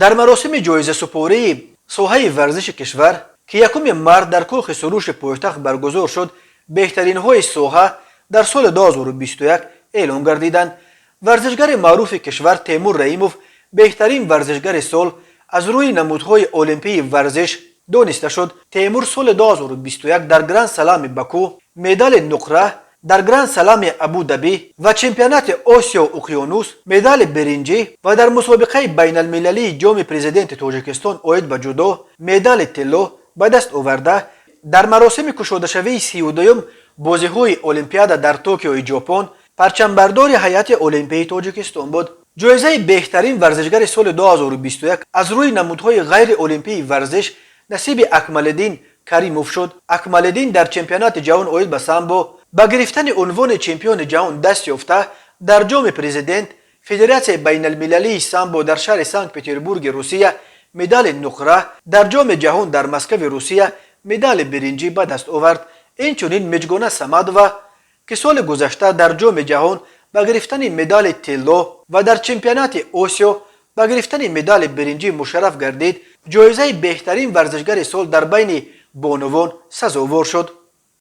در مراسم جایزه سپاری ساحه ورزش کشور که 1 مارس در کاخ سروش پایتخت برگزار شد، بهترین های ساحه در سال 2021 اعلام گردیدند. ورزشگر معروف کشور تیمور رحیموف بهترین ورزشگر سال از روی نمودهای المپی ورزش دانسته شد. تیمور سال 2021 در گرند سلام باکو، مدال نقره در گرند سلام ابودبی و چمپیونات آسیا و اقیانوس مدال برنجی و در مسابقه بین المللی جام پرزیدنت تاجیکستان آید به جودو مدال طلا به دست آورده. در مراسم گشوده شوی 32 بازی‌های المپیاد در توکیو ژاپن پرچمبردار هیئت المپی تاجیکستان بود. جایزه بهترین ورزشگر سال 2021 از روی نمودهای غیر المپی ورزش نصیب اکمال‌الدین کریموف شد. اکمال‌الدین در چمپیونات جهان آید به سامبو با گرفتن عنوان چمپیون جهان دست یافته. در جام پرزیدنت فدراسیون بین المللی سامبو در شهر سنت پترزبورگ روسیه مدال نقره، در جام جهان در مسکو روسیه مدال برنجی به دست آورد. اینچنین مجگونه سمادووا که سال گذشته در جام جهان با گرفتن مدال طلا و در چمپیونات آسیا با گرفتن مدال برنجی مشرف گردید، جایزه بهترین ورزشگر سال در بین بانوان سزاوار شد.